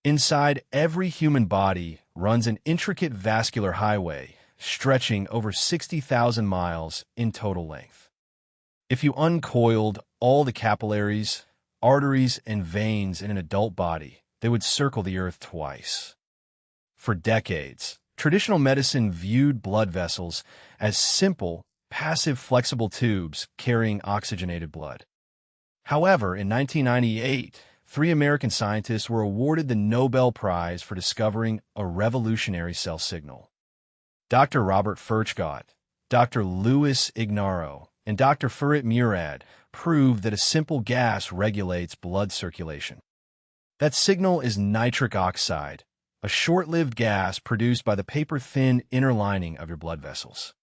Inside every human body runs an intricate vascular highway stretching over 60,000 miles in total length. If you uncoiled all the capillaries, arteries, and veins in an adult body, they would circle the earth twice. For decades, traditional medicine viewed blood vessels as simple, passive, flexible tubes carrying oxygenated blood. However, in 1998, three American scientists were awarded the Nobel Prize for discovering a revolutionary cell signal. Dr. Robert Furchgott, Dr. Louis Ignarro, and Dr. Farit Murad proved that a simple gas regulates blood circulation. That signal is nitric oxide, a short-lived gas produced by the paper-thin inner lining of your blood vessels.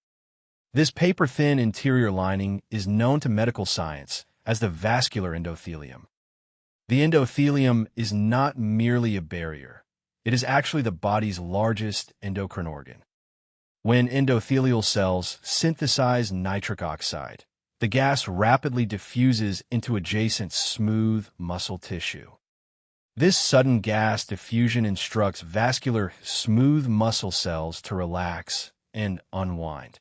This paper-thin interior lining is known to medical science as the vascular endothelium. The endothelium is not merely a barrier. It is actually the body's largest endocrine organ. When endothelial cells synthesize nitric oxide, the gas rapidly diffuses into adjacent smooth muscle tissue. This sudden gas diffusion instructs vascular, smooth muscle cells to relax and unwind.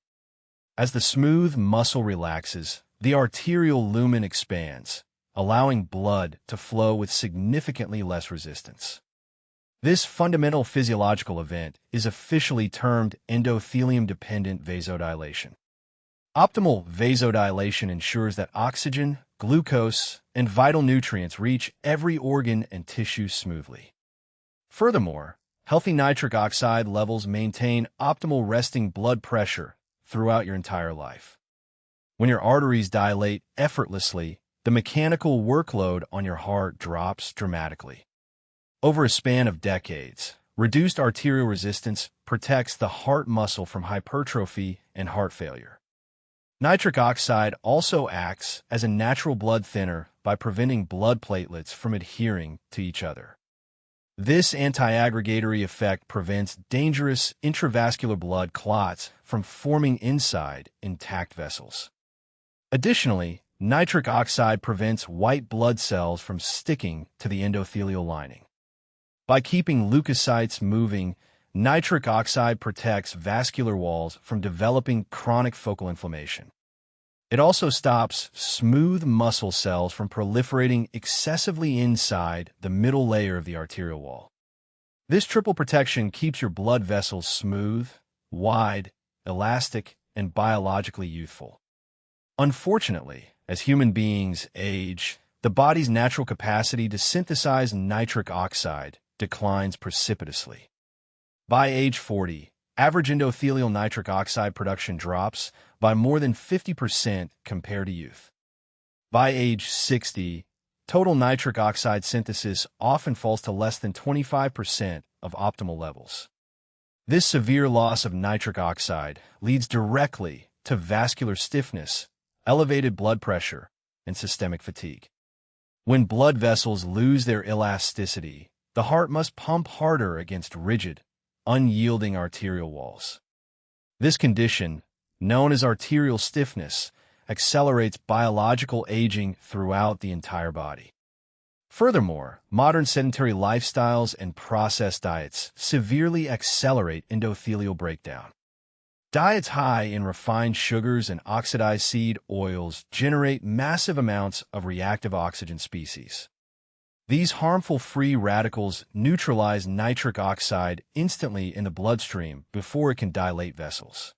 As the smooth muscle relaxes, the arterial lumen expands, allowing blood to flow with significantly less resistance. This fundamental physiological event is officially termed endothelium-dependent vasodilation. Optimal vasodilation ensures that oxygen, glucose, and vital nutrients reach every organ and tissue smoothly. Furthermore, healthy nitric oxide levels maintain optimal resting blood pressure throughout your entire life. When your arteries dilate effortlessly, the mechanical workload on your heart drops dramatically. Over a span of decades, reduced arterial resistance protects the heart muscle from hypertrophy and heart failure. Nitric oxide also acts as a natural blood thinner by preventing blood platelets from adhering to each other. This anti-aggregatory effect prevents dangerous intravascular blood clots from forming inside intact vessels. Additionally, nitric oxide prevents white blood cells from sticking to the endothelial lining. By keeping leukocytes moving, nitric oxide protects vascular walls from developing chronic focal inflammation. It also stops smooth muscle cells from proliferating excessively inside the middle layer of the arterial wall. This triple protection keeps your blood vessels smooth, wide, elastic, and biologically youthful. Unfortunately, as human beings age, the body's natural capacity to synthesize nitric oxide declines precipitously. By age 40, average endothelial nitric oxide production drops by more than 50% compared to youth. By age 60, total nitric oxide synthesis often falls to less than 25% of optimal levels. This severe loss of nitric oxide leads directly to vascular stiffness, elevated blood pressure, and systemic fatigue. When blood vessels lose their elasticity, the heart must pump harder against rigid, unyielding arterial walls. This condition, known as arterial stiffness, accelerates biological aging throughout the entire body. Furthermore, modern sedentary lifestyles and processed diets severely accelerate endothelial breakdown. Diets high in refined sugars and oxidized seed oils generate massive amounts of reactive oxygen species. These harmful free radicals neutralize nitric oxide instantly in the bloodstream before it can dilate vessels.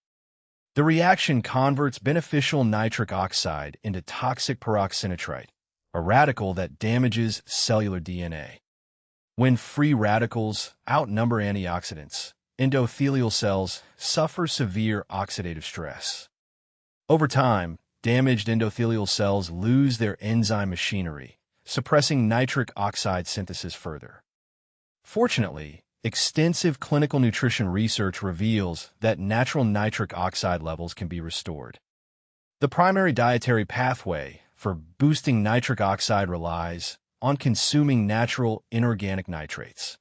The reaction converts beneficial nitric oxide into toxic peroxynitrite, a radical that damages cellular DNA. When free radicals outnumber antioxidants, endothelial cells suffer severe oxidative stress. Over time, damaged endothelial cells lose their enzyme machinery, suppressing nitric oxide synthesis further. Fortunately, extensive clinical nutrition research reveals that natural nitric oxide levels can be restored. The primary dietary pathway for boosting nitric oxide relies on consuming natural inorganic nitrates.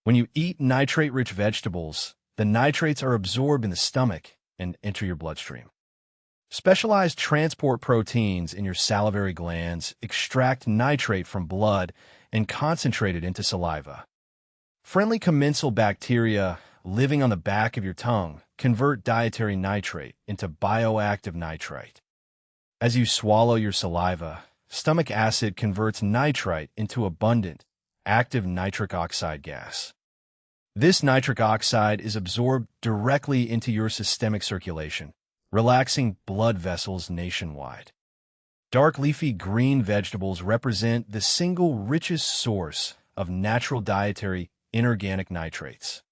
When you eat nitrate-rich vegetables, the nitrates are absorbed in the stomach and enter your bloodstream. Specialized transport proteins in your salivary glands extract nitrate from blood and concentrate it into saliva. Friendly commensal bacteria living on the back of your tongue convert dietary nitrate into bioactive nitrite. As you swallow your saliva, stomach acid converts nitrite into abundant, active nitric oxide gas. This nitric oxide is absorbed directly into your systemic circulation, relaxing blood vessels nationwide. Dark leafy green vegetables represent the single richest source of natural dietary inorganic nitrates.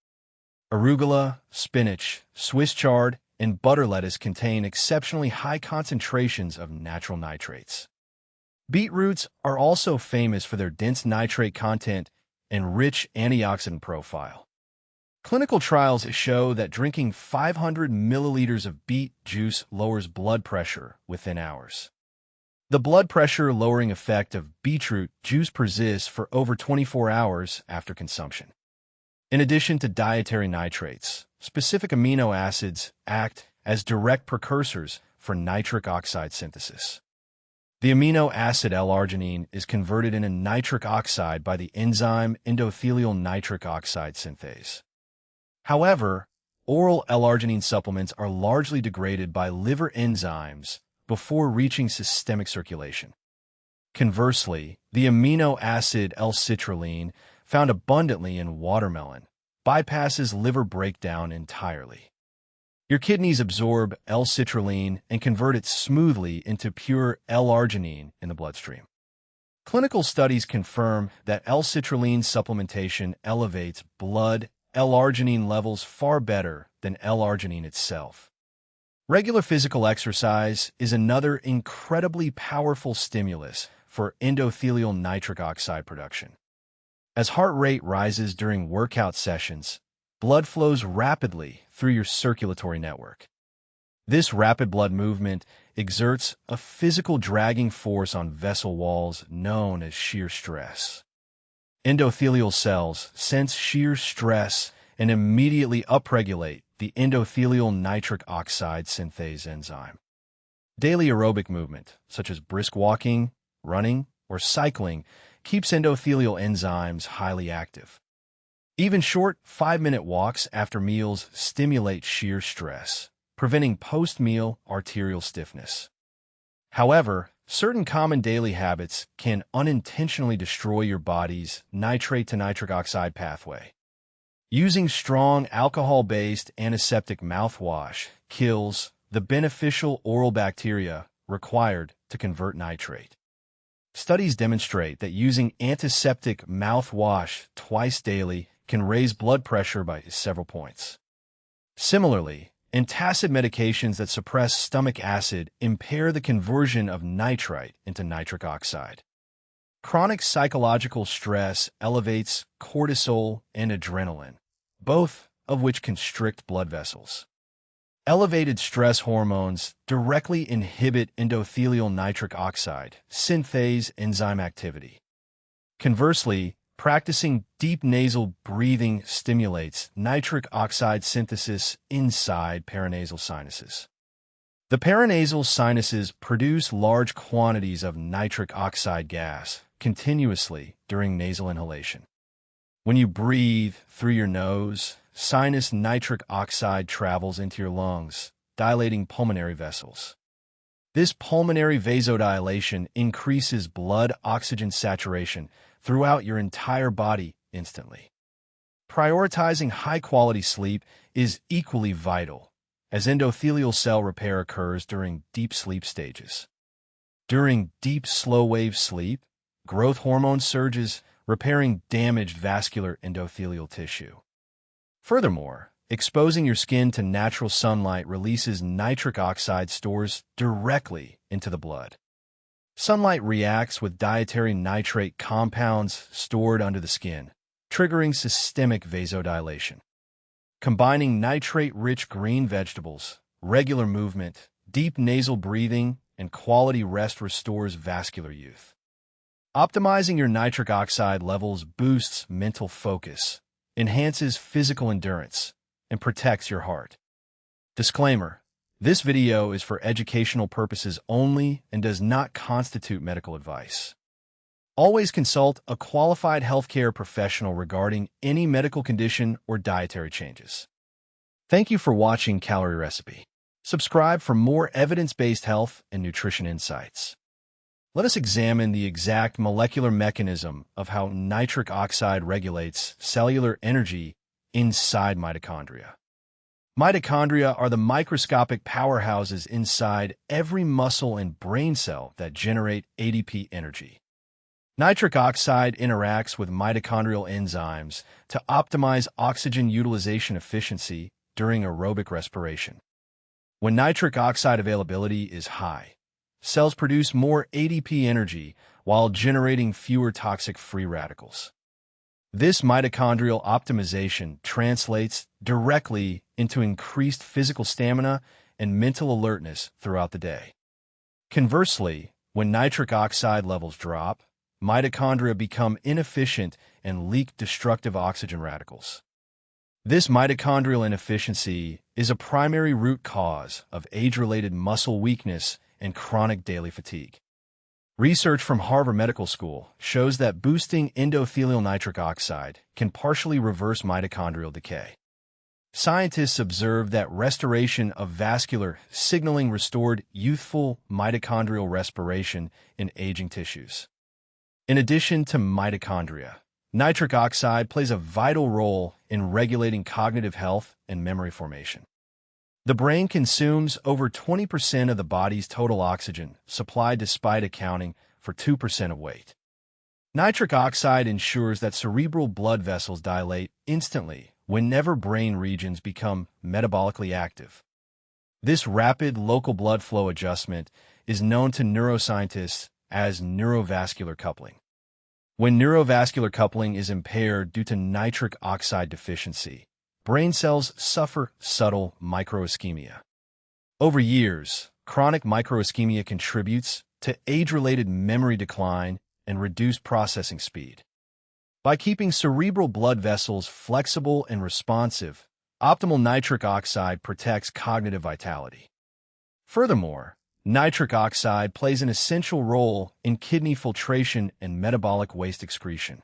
Arugula, spinach, Swiss chard, and butter lettuce contain exceptionally high concentrations of natural nitrates. Beetroots are also famous for their dense nitrate content and rich antioxidant profile. Clinical trials show that drinking 500 milliliters of beet juice lowers blood pressure within hours. The blood pressure-lowering effect of beetroot juice persists for over 24 hours after consumption. In addition to dietary nitrates, specific amino acids act as direct precursors for nitric oxide synthesis. The amino acid L-arginine is converted into nitric oxide by the enzyme endothelial nitric oxide synthase. However, oral L-arginine supplements are largely degraded by liver enzymes before reaching systemic circulation. Conversely, the amino acid L-citrulline, found abundantly in watermelon, bypasses liver breakdown entirely. Your kidneys absorb L-citrulline and convert it smoothly into pure L-arginine in the bloodstream. Clinical studies confirm that L-citrulline supplementation elevates blood L-arginine levels far better than L-arginine itself. Regular physical exercise is another incredibly powerful stimulus for endothelial nitric oxide production. As heart rate rises during workout sessions, blood flows rapidly through your circulatory network. This rapid blood movement exerts a physical dragging force on vessel walls known as shear stress. Endothelial cells sense shear stress and immediately upregulate the endothelial nitric oxide synthase enzyme. Daily aerobic movement, such as brisk walking, running, or cycling, keeps endothelial enzymes highly active. Even short 5-minute walks after meals stimulate shear stress, preventing post-meal arterial stiffness. However, certain common daily habits can unintentionally destroy your body's nitrate to nitric oxide pathway. Using strong alcohol-based antiseptic mouthwash kills the beneficial oral bacteria required to convert nitrate. Studies demonstrate that using antiseptic mouthwash twice daily can raise blood pressure by several points. Similarly, antacid medications that suppress stomach acid impair the conversion of nitrite into nitric oxide. Chronic psychological stress elevates cortisol and adrenaline, both of which constrict blood vessels. Elevated stress hormones directly inhibit endothelial nitric oxide synthase enzyme activity. Conversely, practicing deep nasal breathing stimulates nitric oxide synthesis inside paranasal sinuses. The paranasal sinuses produce large quantities of nitric oxide gas continuously during nasal inhalation. When you breathe through your nose, sinus nitric oxide travels into your lungs, dilating pulmonary vessels. This pulmonary vasodilation increases blood oxygen saturation throughout your entire body instantly. Prioritizing high-quality sleep is equally vital, as endothelial cell repair occurs during deep sleep stages. During deep slow-wave sleep, growth hormone surges, repairing damaged vascular endothelial tissue. Furthermore, exposing your skin to natural sunlight releases nitric oxide stores directly into the blood. Sunlight reacts with dietary nitrate compounds stored under the skin, triggering systemic vasodilation. Combining nitrate-rich green vegetables, regular movement, deep nasal breathing, and quality rest restores vascular youth. Optimizing your nitric oxide levels boosts mental focus, enhances physical endurance, and protects your heart. Disclaimer: this video is for educational purposes only and does not constitute medical advice. Always consult a qualified healthcare professional regarding any medical condition or dietary changes. Thank you for watching Calorierecipe. Subscribe for more evidence-based health and nutrition insights. Let us examine the exact molecular mechanism of how nitric oxide regulates cellular energy inside mitochondria. Mitochondria are the microscopic powerhouses inside every muscle and brain cell that generate ATP energy. Nitric oxide interacts with mitochondrial enzymes to optimize oxygen utilization efficiency during aerobic respiration. When nitric oxide availability is high, cells produce more ATP energy while generating fewer toxic free radicals. This mitochondrial optimization translates directly into increased physical stamina and mental alertness throughout the day. Conversely, when nitric oxide levels drop, mitochondria become inefficient and leak destructive oxygen radicals. This mitochondrial inefficiency is a primary root cause of age-related muscle weakness and chronic daily fatigue. Research from Harvard Medical School shows that boosting endothelial nitric oxide can partially reverse mitochondrial decay. Scientists observed that restoration of vascular signaling restored youthful mitochondrial respiration in aging tissues. In addition to mitochondria, nitric oxide plays a vital role in regulating cognitive health and memory formation. The brain consumes over 20% of the body's total oxygen supply despite accounting for 2% of weight. Nitric oxide ensures that cerebral blood vessels dilate instantly whenever brain regions become metabolically active. This rapid local blood flow adjustment is known to neuroscientists as neurovascular coupling. When neurovascular coupling is impaired due to nitric oxide deficiency, brain cells suffer subtle microischemia. Over years, chronic microischemia contributes to age-related memory decline and reduced processing speed. By keeping cerebral blood vessels flexible and responsive, optimal nitric oxide protects cognitive vitality. Furthermore, nitric oxide plays an essential role in kidney filtration and metabolic waste excretion.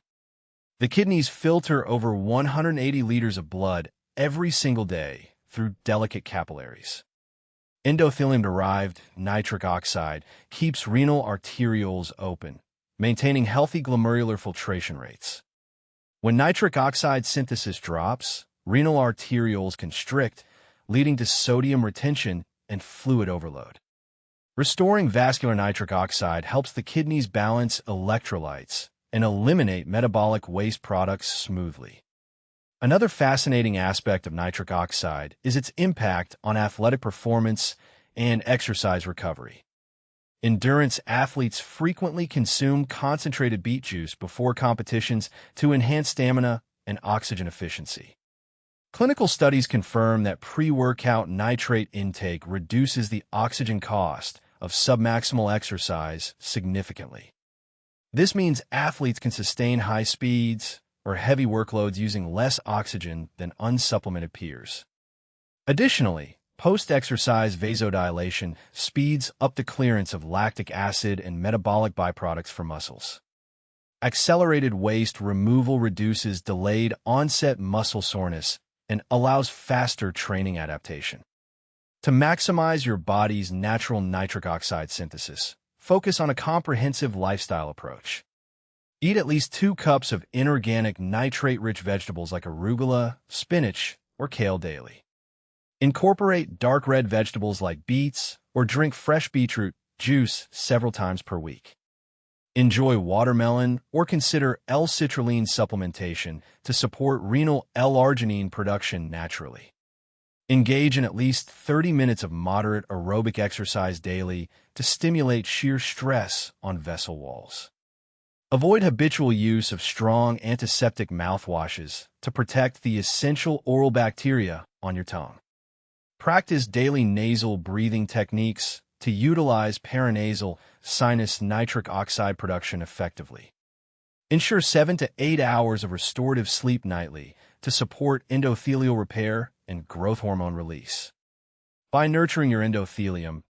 The kidneys filter over 180 liters of blood every single day through delicate capillaries. Endothelium-derived nitric oxide keeps renal arterioles open, maintaining healthy glomerular filtration rates. When nitric oxide synthesis drops, renal arterioles constrict, leading to sodium retention and fluid overload. Restoring vascular nitric oxide helps the kidneys balance electrolytes and eliminate metabolic waste products smoothly. Another fascinating aspect of nitric oxide is its impact on athletic performance and exercise recovery. Endurance athletes frequently consume concentrated beet juice before competitions to enhance stamina and oxygen efficiency. Clinical studies confirm that pre-workout nitrate intake reduces the oxygen cost of submaximal exercise significantly. This means athletes can sustain high speeds or heavy workloads using less oxygen than unsupplemented peers. Additionally, post-exercise vasodilation speeds up the clearance of lactic acid and metabolic byproducts for muscles. Accelerated waste removal reduces delayed onset muscle soreness and allows faster training adaptation. To maximize your body's natural nitric oxide synthesis, focus on a comprehensive lifestyle approach. Eat at least 2 cups of inorganic nitrate-rich vegetables like arugula, spinach, or kale daily. Incorporate dark red vegetables like beets or drink fresh beetroot juice several times per week. Enjoy watermelon or consider L-citrulline supplementation to support renal L-arginine production naturally. Engage in at least 30 minutes of moderate aerobic exercise daily to stimulate shear stress on vessel walls. Avoid habitual use of strong antiseptic mouthwashes to protect the essential oral bacteria on your tongue. Practice daily nasal breathing techniques to utilize paranasal sinus nitric oxide production effectively. Ensure 7 to 8 hours of restorative sleep nightly to support endothelial repair and growth hormone release. By nurturing your endothelium,